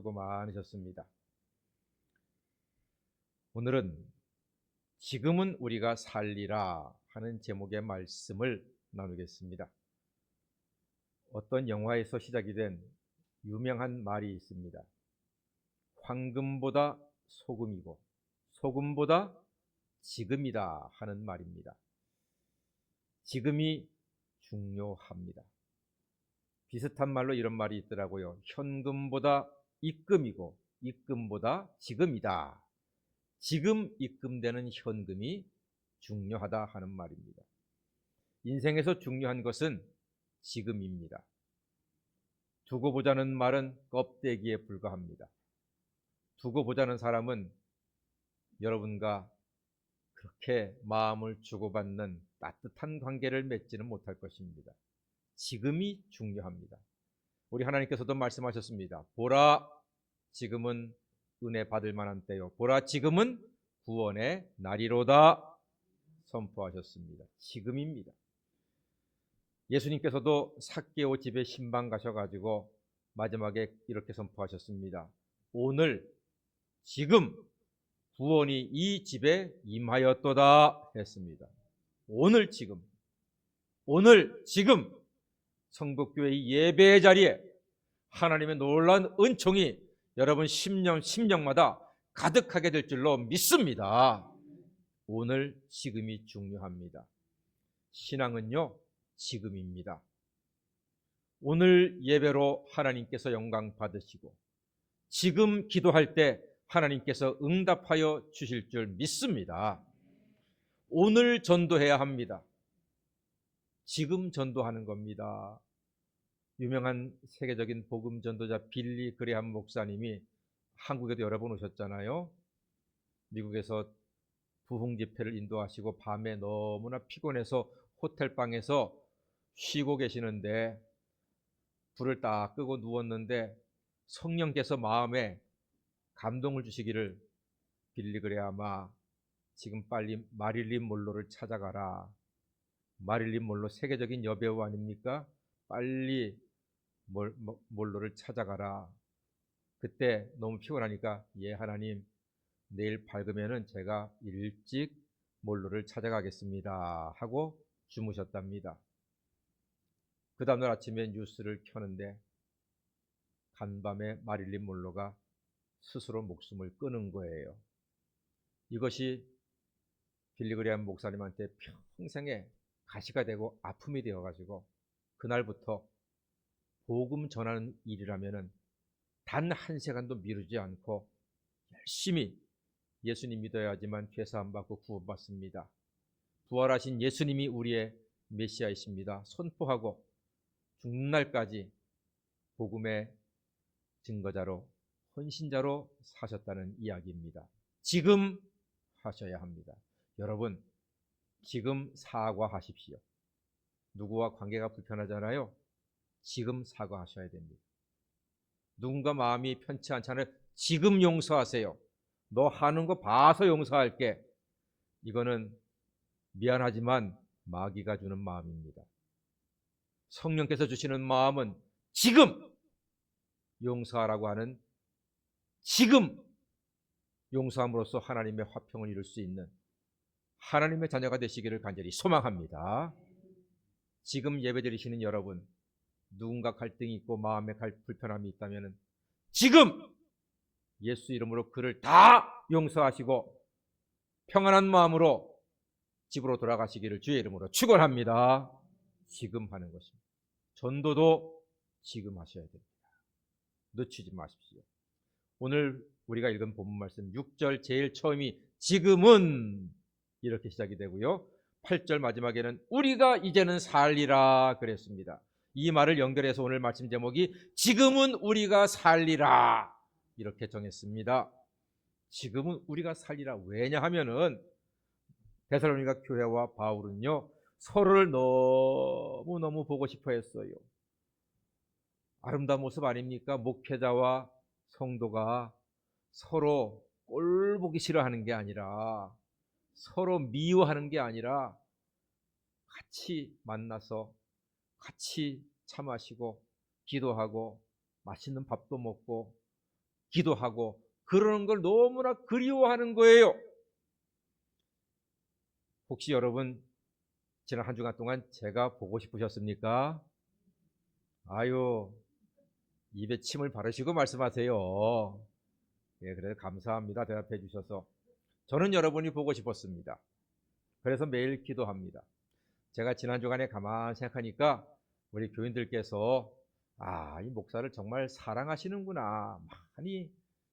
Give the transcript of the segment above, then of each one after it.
수고 많으셨습니다. 오늘은 지금은 우리가 살리라 하는 제목의 말씀을 나누겠습니다. 어떤 영화에서 시작이 된 유명한 말이 있습니다. 황금보다 소금이고 소금보다 지금이다 하는 말입니다. 지금이 중요합니다. 비슷한 말로 이런 말이 있더라고요. 현금보다 입금이고 입금보다 지금이다. 지금 입금되는 현금이 중요하다 하는 말입니다. 인생에서 중요한 것은 지금입니다. 두고 보자는 말은 껍데기에 불과합니다. 두고 보자는 사람은 여러분과 그렇게 마음을 주고받는 따뜻한 관계를 맺지는 못할 것입니다. 지금이 중요합니다. 우리 하나님께서도 말씀하셨습니다. 보라, 지금은 은혜 받을 만한 때요. 보라, 지금은 구원의 날이로다 선포하셨습니다. 지금입니다. 예수님께서도 삭개오 집에 신방 가셔가지고 마지막에 이렇게 선포하셨습니다. 오늘, 지금 구원이 이 집에 임하였도다 했습니다. 오늘, 지금. 오늘, 지금 성북교회 예배의 자리에 하나님의 놀라운 은총이 여러분 심령마다 가득하게 될 줄로 믿습니다. 오늘, 지금이 중요합니다. 신앙은요, 지금입니다. 오늘 예배로 하나님께서 영광 받으시고 지금 기도할 때 하나님께서 응답하여 주실 줄 믿습니다. 오늘 전도해야 합니다. 지금 전도하는 겁니다. 유명한 세계적인 복음 전도자 빌리 그레함 목사님이 한국에도 여러 번 오셨잖아요. 미국에서 부흥 집회를 인도하시고 밤에 너무나 피곤해서 호텔방에서 쉬고 계시는데 불을 딱 끄고 누웠는데 성령께서 마음에 감동을 주시기를, 빌리 그레함아, 지금 빨리 마릴린 monroe를 찾아가라. 마릴린 monroe 세계적인 여배우 아닙니까? 빨리 monroe를 찾아가라. 그때 너무 피곤하니까 예 하나님, 내일 밝으면은 제가 일찍 monroe를 찾아가겠습니다 하고 주무셨답니다. 그 다음날 아침에 뉴스를 켜는데 간밤에 마릴린 monroe가 스스로 목숨을 끊은 거예요. 이것이 빌리 그레함 목사님한테 평생의 가시가 되고 아픔이 되어가지고 그날부터 복음 전하는 일이라면은 단 한 시간도 미루지 않고 열심히 예수님 믿어야지만 죄사 안 받고 구원받습니다. 부활하신 예수님이 우리의 메시아이십니다. 선포하고 죽는 날까지 복음의 증거자로, 헌신자로 사셨다는 이야기입니다. 지금 하셔야 합니다. 여러분, 지금 사과하십시오. 누구와 관계가 불편하잖아요. 지금 사과하셔야 됩니다. 누군가 마음이 편치 않잖아요. 지금 용서하세요. 너 하는 거 봐서 용서할게. 이거는 미안하지만 마귀가 주는 마음입니다. 성령께서 주시는 마음은 지금 용서하라고 하는, 지금 용서함으로써 하나님의 화평을 이룰 수 있는 하나님의 자녀가 되시기를 간절히 소망합니다. 지금 예배드리시는 여러분, 누군가 갈등이 있고 마음에 불편함이 있다면 지금 예수 이름으로 그를 다 용서하시고 평안한 마음으로 집으로 돌아가시기를 주의 이름으로 축원합니다. 지금 하는 것입니다. 전도도 지금 하셔야 됩니다. 늦추지 마십시오. 오늘 우리가 읽은 본문 말씀 6절 제일 처음이 지금은 이렇게 시작이 되고요. 8절 마지막에는 우리가 이제는 살리라 그랬습니다. 이 말을 연결해서 오늘 말씀 제목이 지금은 우리가 살리라 이렇게 정했습니다. 지금은 우리가 살리라. 왜냐하면은 데살로니가 교회와 바울은요, 서로를 너무너무 보고 싶어 했어요. 아름다운 모습 아닙니까? 목회자와 성도가 서로 꼴 보기 싫어하는 게 아니라, 서로 미워하는 게 아니라 같이 만나서 같이 차 마시고 기도하고 맛있는 밥도 먹고 기도하고 그러는 걸 너무나 그리워하는 거예요. 혹시 여러분 지난 한 주간 동안 제가 보고 싶으셨습니까? 아유, 입에 침을 바르시고 말씀하세요. 예, 그래서 감사합니다. 대답해 주셔서. 저는 여러분이 보고 싶었습니다. 그래서 매일 기도합니다. 제가 지난 주간에 가만히 생각하니까 우리 교인들께서 이 목사를 정말 사랑하시는구나,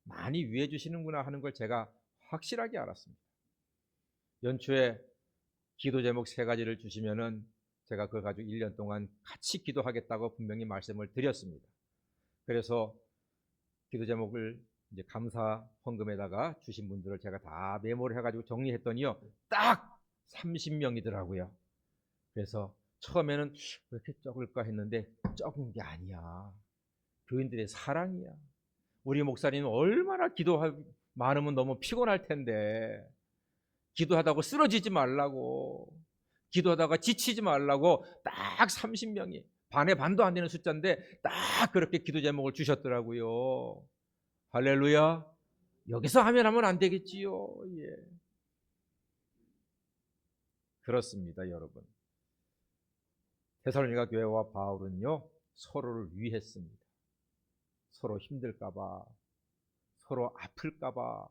많이 위해 주시는구나 하는 걸 제가 확실하게 알았습니다. 연초에 기도 제목 3가지를 주시면은 제가 그걸 가지고 1년 동안 같이 기도하겠다고 분명히 말씀을 드렸습니다. 그래서 기도 제목을 이제 감사 헌금에다가 주신 분들을 제가 다 메모를 해가지고 정리했더니요, 딱 30명이더라고요. 그래서 처음에는 왜 이렇게 적을까 했는데 적은 게 아니야. 교인들의 사랑이야. 우리 목사님은 얼마나 많으면 너무 피곤할 텐데 기도하다고 쓰러지지 말라고, 기도하다가 지치지 말라고 딱 30명이, 반의 반도 안 되는 숫자인데 딱 그렇게 기도 제목을 주셨더라고요. 할렐루야. 여기서 하면 안 되겠지요. 예. 그렇습니다, 여러분. 데살로니가 교회와 바울은요, 서로를 위했습니다. 서로 힘들까봐, 서로 아플까봐,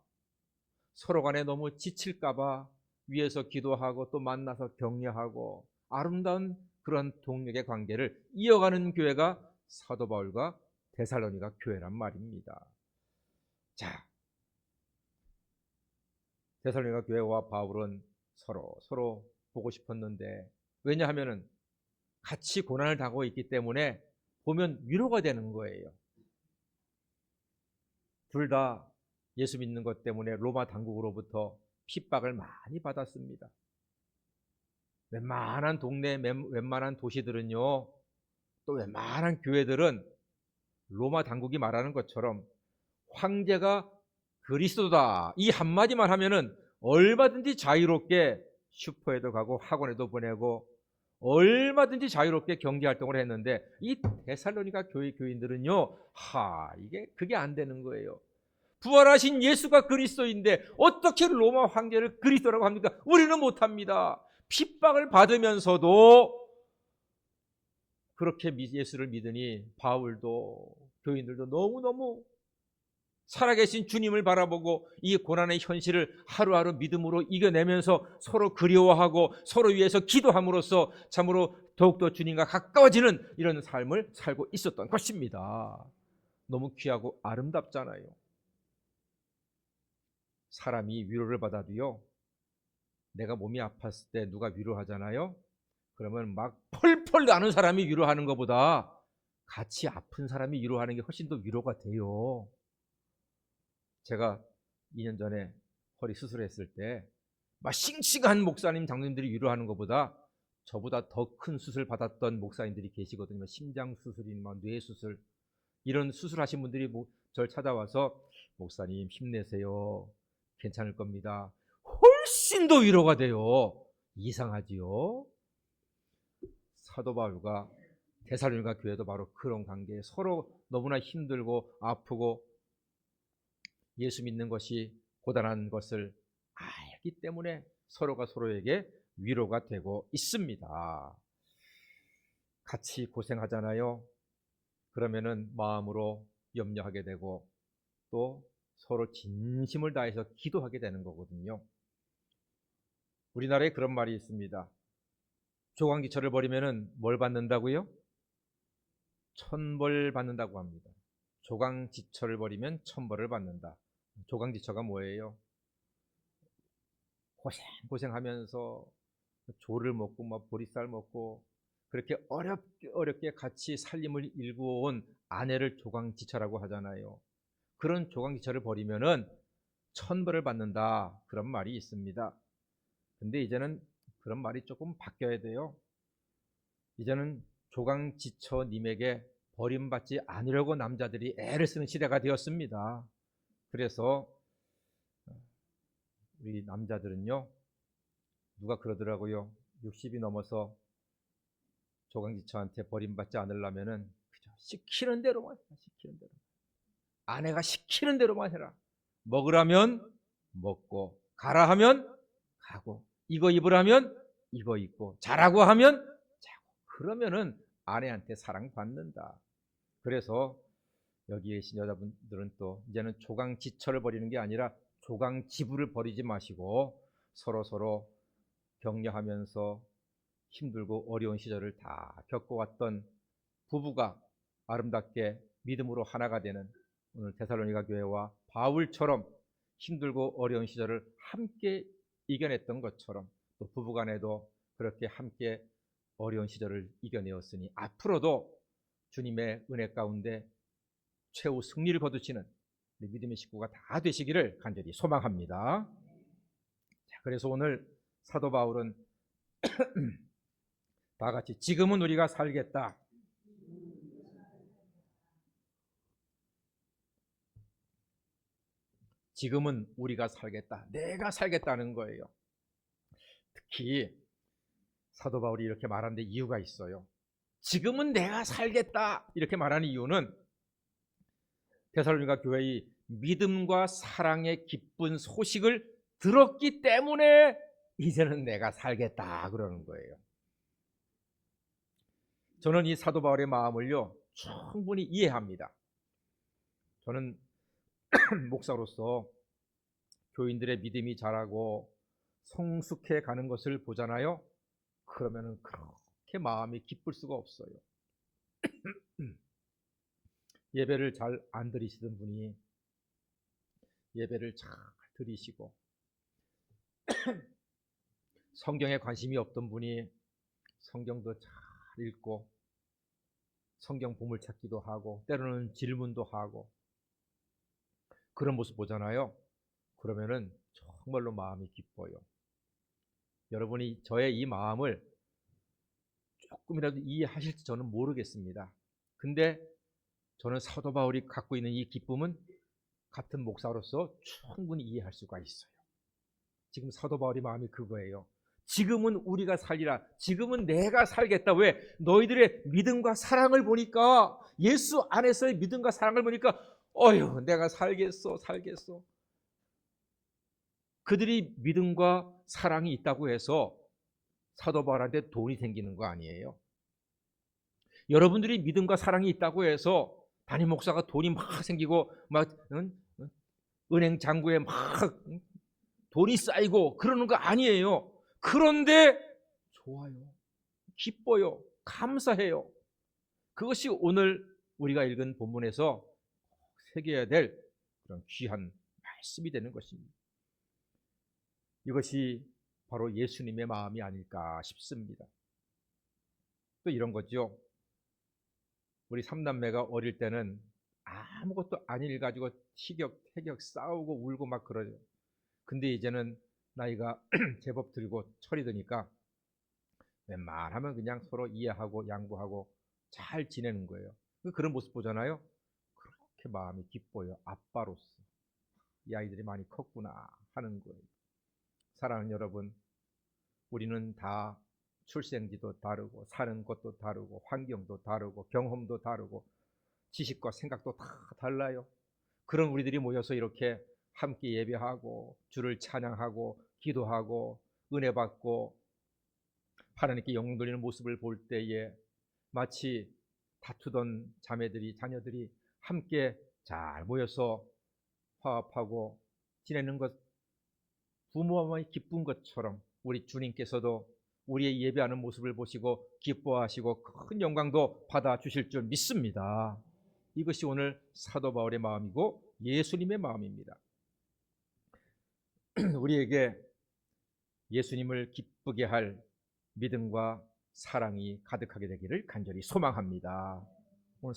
서로 간에 너무 지칠까봐 위에서 기도하고 또 만나서 격려하고 아름다운 그런 동력의 관계를 이어가는 교회가 사도 바울과 데살로니가 교회란 말입니다. 자, 데살로니가 교회와 바울은 서로 보고 싶었는데, 왜냐하면은 같이 고난을 당하고 있기 때문에 보면 위로가 되는 거예요. 둘 다 예수 믿는 것 때문에 로마 당국으로부터 핍박을 많이 받았습니다. 웬만한 동네, 웬만한 도시들은요, 또 웬만한 교회들은 로마 당국이 말하는 것처럼 황제가 그리스도다 이 한마디만 하면은 얼마든지 자유롭게 슈퍼에도 가고 학원에도 보내고 얼마든지 자유롭게 경제활동을 했는데, 이 데살로니가 교회 교인들은요, 이게 그게 안 되는 거예요. 부활하신 예수가 그리스도인데 어떻게 로마 황제를 그리스도라고 합니까? 우리는 못합니다. 핍박을 받으면서도 그렇게 예수를 믿으니 바울도 교인들도 너무너무 살아계신 주님을 바라보고 이 고난의 현실을 하루하루 믿음으로 이겨내면서 서로 그리워하고 서로 위해서 기도함으로써 참으로 더욱더 주님과 가까워지는 이런 삶을 살고 있었던 것입니다. 너무 귀하고 아름답잖아요. 사람이 위로를 받아도요, 내가 몸이 아팠을 때 누가 위로하잖아요. 그러면 막 펄펄 나는 사람이 위로하는 것보다 같이 아픈 사람이 위로하는 게 훨씬 더 위로가 돼요. 제가 2년 전에 허리 수술했을 때 막 싱싱한 목사님, 장로님들이 위로하는 것보다 저보다 더 큰 수술 받았던 목사님들이 계시거든요. 심장 수술이나 뇌 수술, 이런 수술하신 분들이 저를 찾아와서 목사님 힘내세요. 괜찮을 겁니다. 훨씬 더 위로가 돼요. 이상하지요? 사도 바울과 데살로니가 교회도 바로 그런 관계에 서로 너무나 힘들고 아프고 예수 믿는 것이 고단한 것을 알기 때문에 서로가 서로에게 위로가 되고 있습니다. 같이 고생하잖아요. 그러면은 마음으로 염려하게 되고 또 서로 진심을 다해서 기도하게 되는 거거든요. 우리나라에 그런 말이 있습니다. 조강지처를 버리면은 뭘 받는다고요? 천벌 받는다고 합니다. 조강지처를 버리면 천벌을 받는다. 조강지처가 뭐예요? 고생하면서 조를 먹고 막 보리쌀 먹고 그렇게 어렵게 같이 살림을 일구어온 아내를 조강지처라고 하잖아요. 그런 조강지처를 버리면은 천벌을 받는다, 그런 말이 있습니다. 근데 이제는 그런 말이 조금 바뀌어야 돼요. 이제는 조강지처님에게 버림받지 않으려고 남자들이 애를 쓰는 시대가 되었습니다. 그래서 우리 남자들은요, 누가 그러더라고요. 60이 넘어서 조강지처한테 버림받지 않으려면은 그저 시키는 대로만 시키는 대로. 아내가 시키는 대로만 해라. 먹으라면 먹고, 가라 하면 가고, 이거 입으라면 이거 입고, 자라고 하면 자고. 그러면은 아내한테 사랑받는다. 그래서 여기 계신 여자분들은 또 이제는 조강지처를 버리는 게 아니라 조강지부를 버리지 마시고 서로 격려하면서 힘들고 어려운 시절을 다 겪어왔던 부부가 아름답게 믿음으로 하나가 되는 오늘 데살로니가 교회와 바울처럼 힘들고 어려운 시절을 함께 이겨냈던 것처럼 또 부부간에도 그렇게 함께 어려운 시절을 이겨내었으니 앞으로도 주님의 은혜 가운데 최후 승리를 거두시는 우리 믿음의 식구가 다 되시기를 간절히 소망합니다. 자, 그래서 오늘 사도 바울은 다 같이 지금은 우리가 살겠다. 지금은 우리가 살겠다. 내가 살겠다는 거예요. 특히 사도 바울이 이렇게 말하는데 이유가 있어요. 지금은 내가 살겠다 이렇게 말하는 이유는 데살로니가 교회의 믿음과 사랑의 기쁜 소식을 들었기 때문에 이제는 내가 살겠다 그러는 거예요. 저는 이 사도 바울의 마음을요 충분히 이해합니다. 저는 목사로서 교인들의 믿음이 자라고 성숙해 가는 것을 보잖아요. 그러면은 그렇게 마음이 기쁠 수가 없어요. 예배를 잘 안 드리시던 분이 예배를 잘 드리시고 성경에 관심이 없던 분이 성경도 잘 읽고 성경 보물찾기도 하고 때로는 질문도 하고 그런 모습 보잖아요. 그러면은 정말로 마음이 기뻐요. 여러분이 저의 이 마음을 조금이라도 이해하실지 저는 모르겠습니다. 근데 저는 사도 바울이 갖고 있는 이 기쁨은 같은 목사로서 충분히 이해할 수가 있어요. 지금 사도 바울의 마음이 그거예요. 지금은 우리가 살리라. 지금은 내가 살겠다. 왜? 너희들의 믿음과 사랑을 보니까, 예수 안에서의 믿음과 사랑을 보니까 어휴 내가 살겠어. 그들이 믿음과 사랑이 있다고 해서 사도 바울한테 돈이 생기는 거 아니에요. 여러분들이 믿음과 사랑이 있다고 해서 담임 목사가 돈이 막 생기고 막 은행 잔고에 막 돈이 쌓이고 그러는 거 아니에요. 그런데 좋아요. 기뻐요. 감사해요. 그것이 오늘 우리가 읽은 본문에서 새겨야 될 그런 귀한 말씀이 되는 것입니다. 이것이 바로 예수님의 마음이 아닐까 싶습니다. 또 이런 거죠. 우리 삼남매가 어릴 때는 아무것도 아닌 일 가지고 티격태격 싸우고 울고 막 그러죠. 근데 이제는 나이가 제법 들고 철이 드니까 웬만하면 그냥 서로 이해하고 양보하고 잘 지내는 거예요. 그런 모습 보잖아요. 그렇게 마음이 기뻐요. 아빠로서 이 아이들이 많이 컸구나 하는 거예요. 사랑하는 여러분, 우리는 다 출생지도 다르고 사는 곳도 다르고 환경도 다르고 경험도 다르고 지식과 생각도 다 달라요. 그런 우리들이 모여서 이렇게 함께 예배하고 주를 찬양하고 기도하고 은혜 받고 하나님께 영광 돌리는 모습을 볼 때에 마치 다투던 자녀들이 함께 잘 모여서 화합하고 지내는 것, 부모와 기쁜 것처럼 우리 주님께서도 우리의 예배하는 모습을 보시고 기뻐하시고 큰 영광도 받아주실 줄 믿습니다. 이것이 오늘 사도 바울의 마음이고 예수님의 마음입니다. 우리에게 예수님을 기쁘게 할 믿음과 사랑이 가득하게 되기를 간절히 소망합니다. 오늘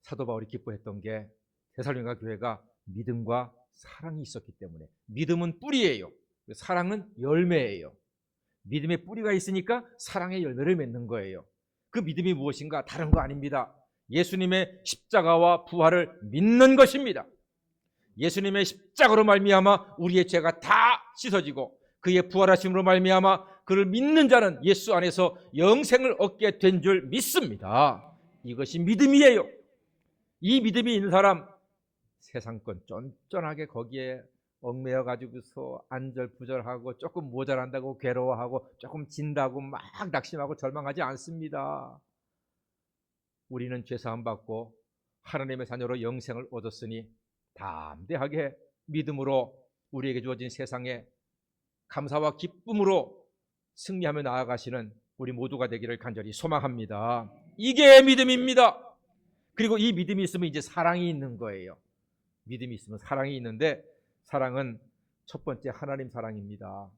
사도 바울이 기뻐했던 게 데살로니가 교회가 믿음과 사랑이 있었기 때문에. 믿음은 뿌리예요. 사랑은 열매예요. 믿음의 뿌리가 있으니까 사랑의 열매를 맺는 거예요. 그 믿음이 무엇인가? 다른 거 아닙니다. 예수님의 십자가와 부활을 믿는 것입니다. 예수님의 십자가로 말미암아 우리의 죄가 다 씻어지고 그의 부활하심으로 말미암아 그를 믿는 자는 예수 안에서 영생을 얻게 된 줄 믿습니다. 이것이 믿음이에요. 이 믿음이 있는 사람, 세상 건 쫀쫀하게 거기에 얽매여 가지고서 안절부절하고 조금 모자란다고 괴로워하고 조금 진다고 막 낙심하고 절망하지 않습니다. 우리는 죄사함 받고 하나님의 자녀로 영생을 얻었으니 담대하게 믿음으로 우리에게 주어진 세상에 감사와 기쁨으로 승리하며 나아가시는 우리 모두가 되기를 간절히 소망합니다. 이게 믿음입니다. 그리고 이 믿음이 있으면 이제 사랑이 있는 거예요. 믿음이 있으면 사랑이 있는데, 사랑은 첫 번째 하나님 사랑입니다.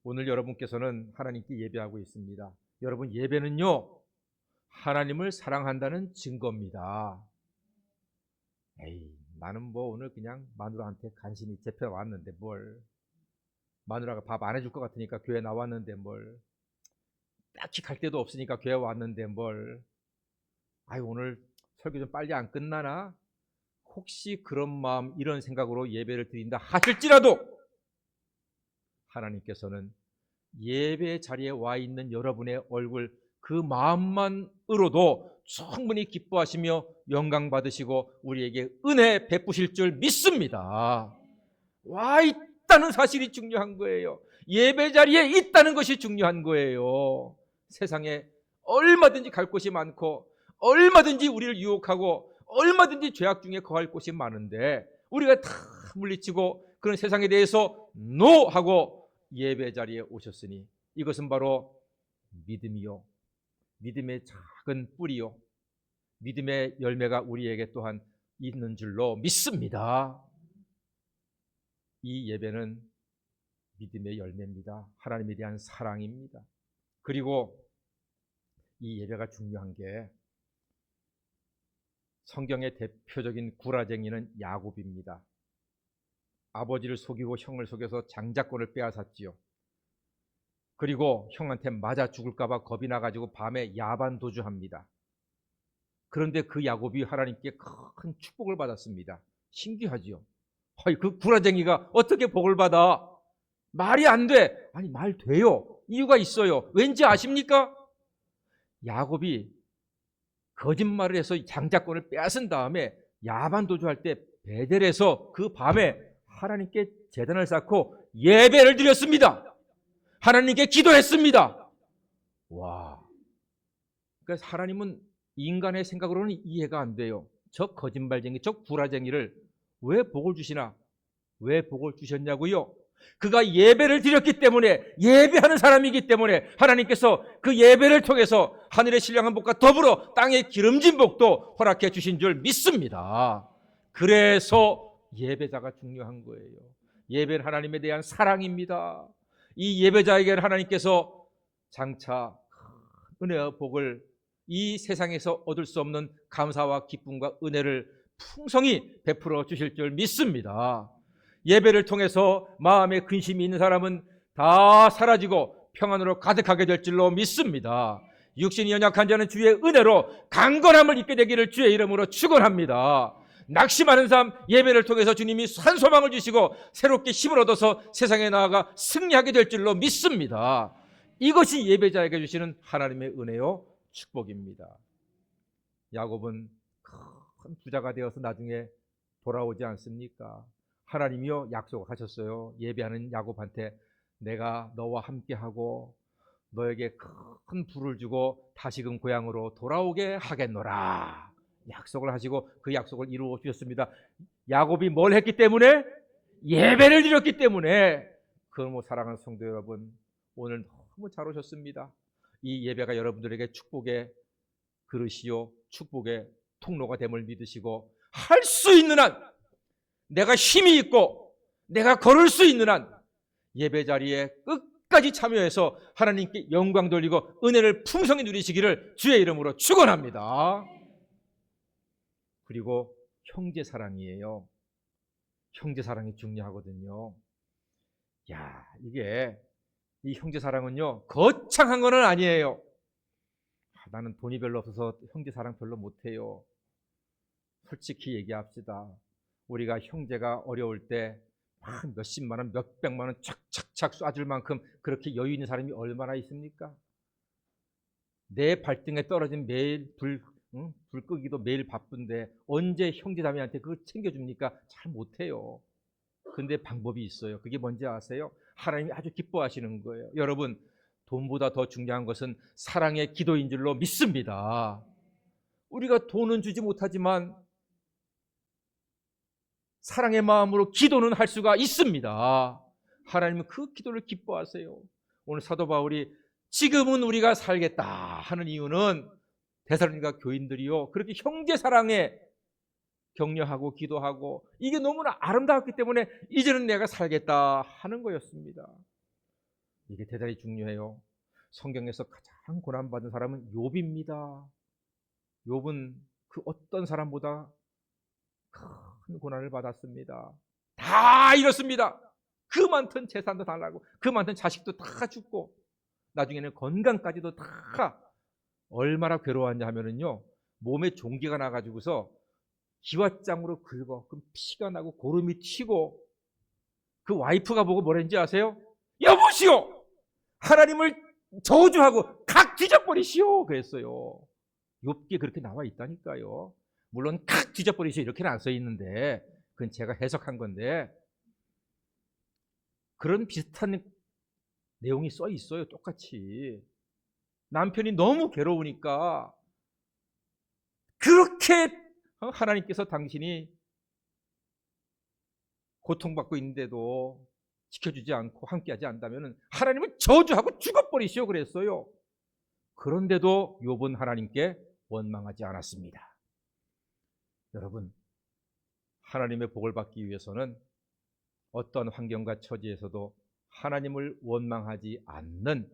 오늘 여러분께서는 하나님께 예배하고 있습니다. 여러분, 예배는요 하나님을 사랑한다는 증거입니다. 에이, 나는 뭐 오늘 그냥 마누라한테 간신히 잡혀왔는데 뭘, 마누라가 밥 안 해줄 것 같으니까 교회 나왔는데 뭘, 딱히 갈 데도 없으니까 교회 왔는데 뭘, 아유 오늘 설교 좀 빨리 안 끝나나, 혹시 그런 마음, 이런 생각으로 예배를 드린다 하실지라도 하나님께서는 예배 자리에 와 있는 여러분의 얼굴 그 마음만으로도 충분히 기뻐하시며 영광 받으시고 우리에게 은혜 베푸실 줄 믿습니다. 와 있다는 사실이 중요한 거예요. 예배 자리에 있다는 것이 중요한 거예요. 세상에 얼마든지 갈 곳이 많고 얼마든지 우리를 유혹하고 얼마든지 죄악 중에 거할 곳이 많은데 우리가 다 물리치고 그런 세상에 대해서 노 하고 예배 자리에 오셨으니 이것은 바로 믿음이요, 믿음의 작은 뿌리요, 믿음의 열매가 우리에게 또한 있는 줄로 믿습니다. 이 예배는 믿음의 열매입니다. 하나님에 대한 사랑입니다. 그리고 이 예배가 중요한 게, 성경의 대표적인 구라쟁이는 야곱입니다. 아버지를 속이고 형을 속여서 장자권을 빼앗았지요. 그리고 형한테 맞아 죽을까 봐 겁이 나가지고 밤에 야반 도주합니다. 그런데 그 야곱이 하나님께 큰 축복을 받았습니다. 신기하지요. 그 구라쟁이가 어떻게 복을 받아? 말이 안 돼. 아니 말 돼요. 이유가 있어요. 왠지 아십니까? 야곱이 거짓말을 해서 장자권을 빼앗은 다음에 야반 도주할 때 베델에서 그 밤에 하나님께 제단을 쌓고 예배를 드렸습니다. 하나님께 기도했습니다. 와, 그러니까 하나님은 인간의 생각으로는 이해가 안 돼요. 저 거짓말쟁이, 저 구라쟁이를 왜 복을 주시나? 왜 복을 주셨냐고요? 그가 예배를 드렸기 때문에, 예배하는 사람이기 때문에 하나님께서 그 예배를 통해서 하늘의 신령한 복과 더불어 땅의 기름진 복도 허락해 주신 줄 믿습니다. 그래서 예배자가 중요한 거예요. 예배는 하나님에 대한 사랑입니다. 이 예배자에게는 하나님께서 장차 은혜와 복을, 이 세상에서 얻을 수 없는 감사와 기쁨과 은혜를 풍성히 베풀어 주실 줄 믿습니다. 예배를 통해서 마음에 근심이 있는 사람은 다 사라지고 평안으로 가득하게 될 줄로 믿습니다. 육신이 연약한 자는 주의 은혜로 강건함을 입게 되기를 주의 이름으로 축원합니다. 낙심하는 삶, 예배를 통해서 주님이 산소망을 주시고 새롭게 힘을 얻어서 세상에 나아가 승리하게 될 줄로 믿습니다. 이것이 예배자에게 주시는 하나님의 은혜요 축복입니다. 야곱은 큰 부자가 되어서 나중에 돌아오지 않습니까? 하나님이요 약속하셨어요. 예배하는 야곱한테 내가 너와 함께하고 너에게 큰 부를 주고 다시금 고향으로 돌아오게 하겠노라 약속을 하시고 그 약속을 이루어 주셨습니다. 야곱이 뭘 했기 때문에? 예배를 드렸기 때문에. 그러므로 사랑하는 성도 여러분, 오늘 너무 잘 오셨습니다. 이 예배가 여러분들에게 축복의 그릇이요 축복의 통로가 됨을 믿으시고, 할 수 있는 한, 내가 힘이 있고 내가 걸을 수 있는 한 예배 자리에 끝까지 참여해서 하나님께 영광 돌리고 은혜를 풍성히 누리시기를 주의 이름으로 축원합니다. 그리고 형제 사랑이에요. 형제 사랑이 중요하거든요. 야, 이게 이 형제 사랑은요 거창한 건 아니에요. 나는 돈이 별로 없어서 형제 사랑 별로 못해요. 솔직히 얘기합시다. 우리가 형제가 어려울 때 몇십만 원, 몇백만 원 착착착 쏴줄 만큼 그렇게 여유 있는 사람이 얼마나 있습니까? 내 발등에 떨어진 매일 불 응? 불 끄기도 매일 바쁜데 언제 형제자매한테 그걸 챙겨줍니까? 잘 못해요. 근데 방법이 있어요. 그게 뭔지 아세요? 하나님이 아주 기뻐하시는 거예요. 여러분, 돈보다 더 중요한 것은 사랑의 기도인 줄로 믿습니다. 우리가 돈은 주지 못하지만 사랑의 마음으로 기도는 할 수가 있습니다. 하나님은 그 기도를 기뻐하세요. 오늘 사도 바울이 지금은 우리가 살겠다 하는 이유는 데살로니가 교인들이요, 그렇게 형제 사랑에 격려하고 기도하고 이게 너무나 아름다웠기 때문에 이제는 내가 살겠다 하는 거였습니다. 이게 대단히 중요해요. 성경에서 가장 고난받은 사람은 욥입니다. 욥은 그 어떤 사람보다 큰 고난을 받았습니다. 다 잃었습니다. 그 많던 재산도 달라고, 그 많던 자식도 다 죽고, 나중에는 건강까지도 다. 얼마나 괴로웠냐 하면은요, 몸에 종기가 나가지고서 기왓장으로 긁어. 그럼 피가 나고 고름이 튀고, 그 와이프가 보고 뭐랬는지 아세요? 여보시오! 하나님을 저주하고 각 뒤져버리시오! 그랬어요. 욥기에 그렇게 나와 있다니까요. 물론 각 뒤져버리시오 이렇게는 안 써 있는데 그건 제가 해석한 건데, 그런 비슷한 내용이 써 있어요. 똑같이. 남편이 너무 괴로우니까 그렇게 하나님께서 당신이 고통받고 있는데도 지켜주지 않고 함께하지 않다면 하나님은 저주하고 죽어버리시오 그랬어요. 그런데도 욥은 하나님께 원망하지 않았습니다. 여러분, 하나님의 복을 받기 위해서는 어떤 환경과 처지에서도 하나님을 원망하지 않는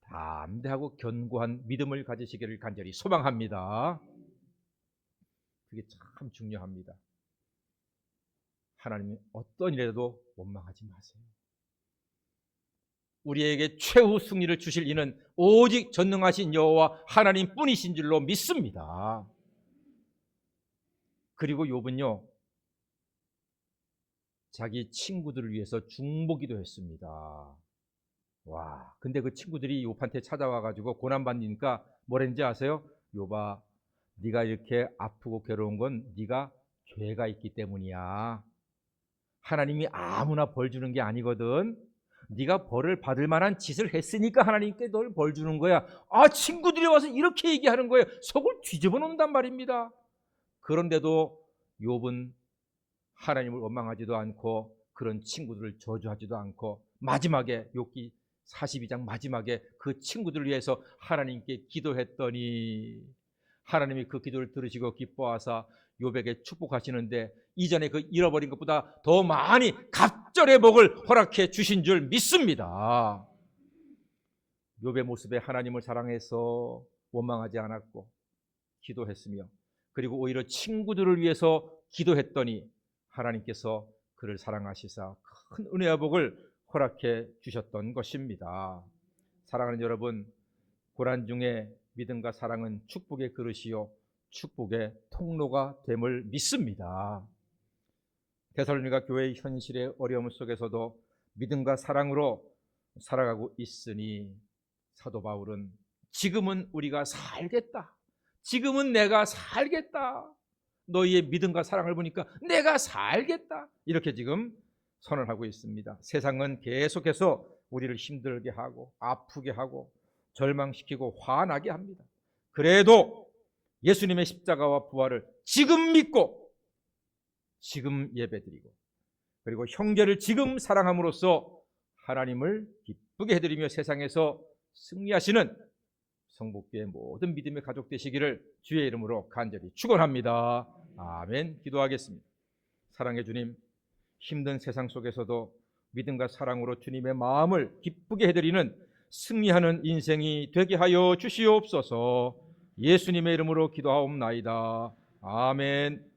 담대하고 견고한 믿음을 가지시기를 간절히 소망합니다. 그게 참 중요합니다. 하나님이 어떤 일에도 원망하지 마세요. 우리에게 최후 승리를 주실 이는 오직 전능하신 여호와 하나님 뿐이신 줄로 믿습니다. 그리고 욥은요, 자기 친구들을 위해서 중보기도 했습니다. 와, 근데 그 친구들이 욥한테 찾아와가지고 고난받으니까 뭐랬는지 아세요? 욥아, 네가 이렇게 아프고 괴로운 건 네가 죄가 있기 때문이야. 하나님이 아무나 벌 주는 게 아니거든. 네가 벌을 받을 만한 짓을 했으니까 하나님께 널 벌 주는 거야. 아, 친구들이 와서 이렇게 얘기하는 거예요. 속을 뒤집어 놓는단 말입니다. 그런데도 욥은 하나님을 원망하지도 않고 그런 친구들을 저주하지도 않고 마지막에 욥기 42장 마지막에 그 친구들을 위해서 하나님께 기도했더니 하나님이 그 기도를 들으시고 기뻐하사 욥에게 축복하시는데 이전에 그 잃어버린 것보다 더 많이 갑절의 복을 허락해 주신 줄 믿습니다. 욥의 모습에 하나님을 사랑해서 원망하지 않았고 기도했으며, 그리고 오히려 친구들을 위해서 기도했더니 하나님께서 그를 사랑하시사 큰 은혜와 복을 허락해 주셨던 것입니다. 사랑하는 여러분, 고난 중에 믿음과 사랑은 축복의 그릇이요 축복의 통로가 됨을 믿습니다. 데살로니가 교회의 현실의 어려움 속에서도 믿음과 사랑으로 살아가고 있으니 사도 바울은 지금은 우리가 살겠다, 지금은 내가 살겠다, 너희의 믿음과 사랑을 보니까 내가 살겠다, 이렇게 지금 선언하고 있습니다. 세상은 계속해서 우리를 힘들게 하고 아프게 하고 절망시키고 화나게 합니다. 그래도 예수님의 십자가와 부활을 지금 믿고 지금 예배드리고 그리고 형제를 지금 사랑함으로써 하나님을 기쁘게 해드리며 세상에서 승리하시는 성북교의 모든 믿음의 가족 되시기를 주의 이름으로 간절히 축원합니다. 아멘. 기도하겠습니다. 사랑의 주님, 힘든 세상 속에서도 믿음과 사랑으로 주님의 마음을 기쁘게 해드리는 승리하는 인생이 되게 하여 주시옵소서. 예수님의 이름으로 기도하옵나이다. 아멘.